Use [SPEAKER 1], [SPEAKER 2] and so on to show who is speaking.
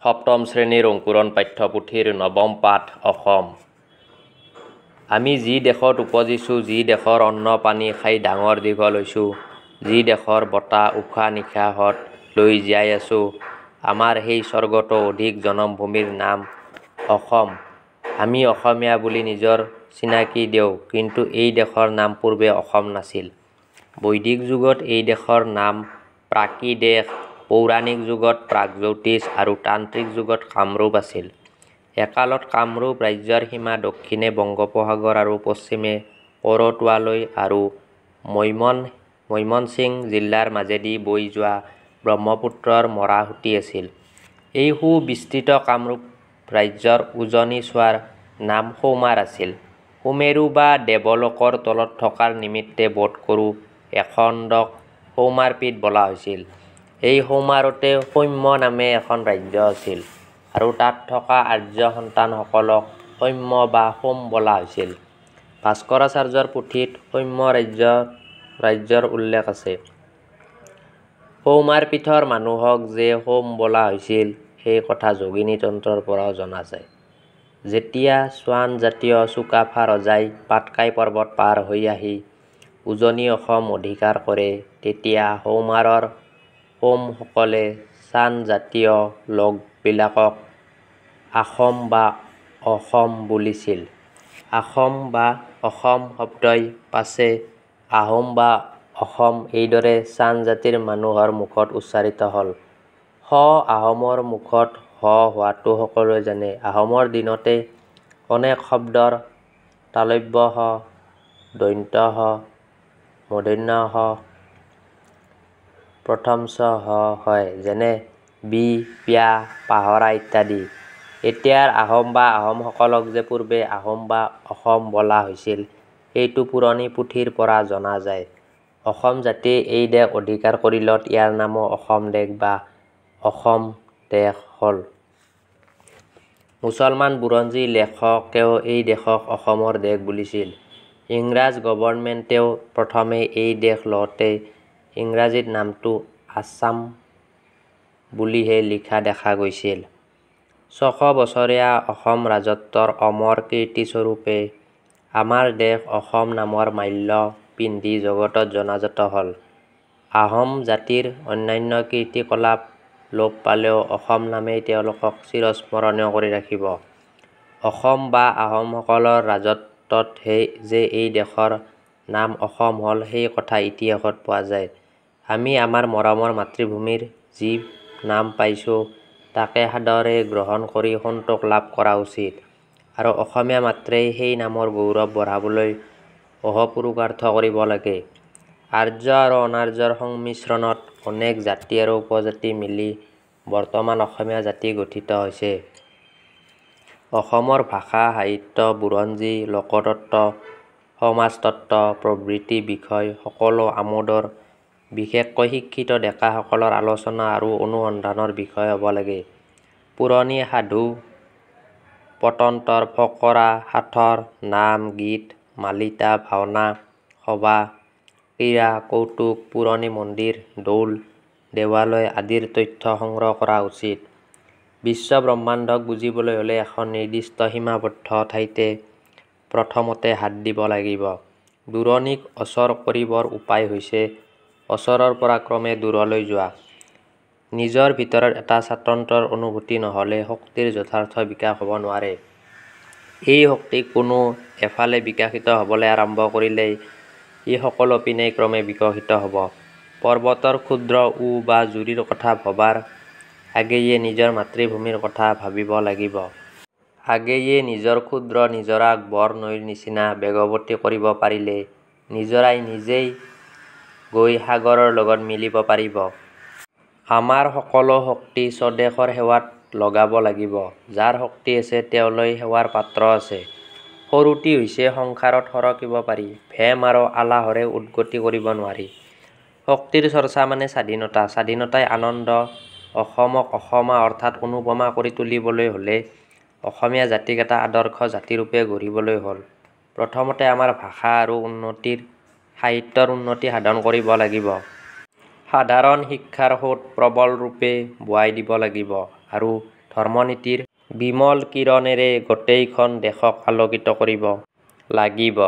[SPEAKER 1] সপ্তম শ্ৰেণীৰ অংকুৰণ পাঠ্যপুথিৰ নৱম পাঠ অসম। আমি যি দেশত উপজিছোঁ, যি দেশৰ অন্ন পানী খাই ডাঙৰ দীঘল হৈছোঁ, যি দেশৰ বতাহ উশাহ নিশাহত লৈ জীয়াই আছোঁ, আমাৰ সেই স্বৰ্গতো অধিক জনমভূমিৰ নাম অসম। আমি অসমীয়া বুলি নিজৰ চিনাকি দিওঁ, কিন্তু এই দেশৰ নাম পূৰ্বে অসম নাছিল। বৈদিক যুগত এই দেশৰ নাম প্ৰাকৃদেশ, পৌৰাণিক যুগত প্ৰাগজ্যোতিষ আৰু তান্ত্ৰিক যুগত কামৰূপ আছিল। একালত কামৰূপ ৰাজ্যৰ সীমা দক্ষিণে বংগোপসাগৰ আৰু পশ্চিমে কৰতোৱালৈ আৰু মৈমনসিং জিলাৰ মাজেদি বৈ যোৱা ব্ৰহ্মপুত্ৰৰ মৰাসুঁতি আছিল। এই সুবিস্তৃত কামৰূপ ৰাজ্যৰ উজনি চোৱাৰ নাম সৌমাৰ আছিল। সুমেৰু বা দেৱলোকৰ তলত থকাৰ নিমিত্তে বোধ কৰোঁ এখণ্ডক সৌমাৰপীঠ বোলা হৈছিল। এই সৌমাৰতে সৌম্য নামে এখন ৰাজ্য আছিল আৰু তাত থকা আৰ্য সন্তানসকলক সৌম্য বা সোম বোলা হৈছিল। ভাস্কৰাচাৰ্যৰ পুথিত সৌম্য ৰাজ্যৰ উল্লেখ আছে। সৌমাৰপীঠৰ মানুহক যে সোম বোলা হৈছিল, সেই কথা যোগিনী তন্ত্ৰৰ পৰাও জনা যায়। যেতিয়া চোৱান জাতীয় চুকাফা ৰজাই পাটকাই পৰ্বত পাৰ হৈ আহি উজনি অসম অধিকাৰ কৰে, তেতিয়া সৌমাৰৰ সোমসকলে চান জাতীয় লোকবিলাকক আখোম বা অসম বুলিছিল। আখোম বা অসম শব্দই পাছে আহোম বা অসম এইদৰে চান জাতিৰ মানুহৰ মুখত উচ্চাৰিত হ'ল। আহোমৰ মুখত হোৱাটো সকলোৱে জানে। আহোমৰ দিনতে অনেক শব্দৰ তালব্য দন্ত্য মূৰ্ধন্য প্ৰথম ছ হয়, যেনে বি, প্য়া, পাহৰা ইত্যাদি। এতিয়াৰ আহোম বা আহোমসকলক যে পূৰ্বে আহোম বা অসম বোলা হৈছিল, সেইটো পুৰণি পুথিৰ পৰা জনা যায়। অসম জাতিয়ে এই দেশ অধিকাৰ কৰিলত ইয়াৰ নামো অসম দেশ বা অসম দেশ হ'ল। মুছলমান বুৰঞ্জী লেখকেও এই দেশক অসমৰ দেশ বুলিছিল। ইংৰাজ গভৰ্ণমেণ্টেও প্ৰথমে এই দেশ লওঁতে ইংৰাজীত নামটো আছাম বুলিহে লিখা দেখা গৈছিল। ৬০০ বছৰীয়া অসম ৰাজত্বৰ অমৰ কীৰ্তিস্বৰূপে আমাৰ দেশ অসম নামৰ মাল্য পিন্ধি জগতত জনাজাত হ'ল। আহোম জাতিৰ অন্যান্য কীৰ্তিকলাপ লোপ পালেও অসম নামেই তেওঁলোকক চিৰস্মৰণীয় কৰি ৰাখিব। অসম বা আহোমসকলৰ ৰাজত্বতহে যে এই দেশৰ নাম অসম হ'ল, সেই কথা ইতিহাসত পোৱা যায়। আমি আমাৰ মৰমৰ মাতৃভূমিৰ যি নাম পাইছোঁ, তাকে সাদৰে গ্ৰহণ কৰি সন্তোষ লাভ কৰা উচিত আৰু অসমীয়া মাত্ৰেই সেই নামৰ গৌৰৱ বঢ়াবলৈ অহোপুৰুষাৰ্থ কৰিব লাগে। আৰ্য আৰু অনাৰ্যৰ সংমিশ্ৰণত অনেক জাতি আৰু উপজাতি মিলি বৰ্তমান অসমীয়া জাতি গঠিত হৈছে। অসমৰ ভাষা, সাহিত্য, বুৰঞ্জী, লোকতত্ত্ব, সমাজতত্ত্ব প্ৰভৃতি বিষয় সকলো আমোদৰ, বিশেষকৈ শিক্ষিত ডেকাসকলৰ আলোচনা আৰু অনুসন্ধানৰ বিষয় হ'ব লাগে। পুৰণি সাধু, প্ৰতন্ত্ৰ, ফকৰা, সাঁথৰ, নাম, গীত, মালিতা, ভাওনা, সভা, ক্ৰীড়া, কৌতুক, পুৰণি মন্দিৰ, দৌল, দেৱালয় আদিৰ তথ্য সংগ্ৰহ কৰা উচিত। বিশ্ব ব্ৰহ্মাণ্ডক বুজিবলৈ হ'লে এখন নিৰ্দিষ্ট সীমাবদ্ধ ঠাইতে প্ৰথমতে হাত দিব লাগিব। দূৰণিক ওচৰ কৰিবৰ উপায় হৈছে ওচৰৰ পৰা ক্ৰমে দূৰলৈ যোৱা। নিজৰ ভিতৰত এটা স্বাতন্ত্ৰ্যৰ অনুভূতি নহ'লে শক্তিৰ যথাৰ্থ বিকাশ হ'ব নোৱাৰে। এই শক্তি কোনো এফালে বিকশিত হ'বলৈ আৰম্ভ কৰিলেই ই সকলো পিনেই ক্ৰমে বিকশিত হ'ব। পৰ্বতৰ ক্ষুদ্ৰ বা জুৰিৰ কথা ভবাৰ আগেয়ে নিজৰ মাতৃভূমিৰ কথা ভাবিব লাগিব। আগেয়ে নিজৰ ক্ষুদ্ৰ নিজৰাক বৰ নৈৰ নিচিনা বেগৱতী কৰিব পাৰিলে নিজৰাই নিজেই গৈ সাগৰৰ লগত মিলিব পাৰিব। আমাৰ সকলো শক্তি স্বদেশৰ সেৱাত লগাব লাগিব। যাৰ শক্তি আছে তেওঁলৈ সেৱাৰ পাত্ৰ আছে। সৰুটি হৈছে সংসাৰত সৰকিব পাৰি, ভেম আৰু আলাহৰে উদগতি কৰিব নোৱাৰি। শক্তিৰ চৰ্চা মানে স্বাধীনতা, স্বাধীনতাই আনন্দ। অসমক অসমা অৰ্থাৎ অনুপমা কৰি তুলিবলৈ হ'লে অসমীয়া জাতিক এটা আদৰ্শ জাতিৰূপে গঢ়িবলৈ হ'ল প্ৰথমতে আমাৰ ভাষা আৰু সাহিত্যৰ উন্নতি সাধন কৰিব লাগিব। সাধাৰণ শিক্ষাৰ সোঁত প্ৰবলৰূপে বোৱাই দিব লাগিব আৰু ধৰ্মনীতিৰ বিমল কিৰণেৰে গোটেইখন দেশক আলোকিত কৰিব লাগিব।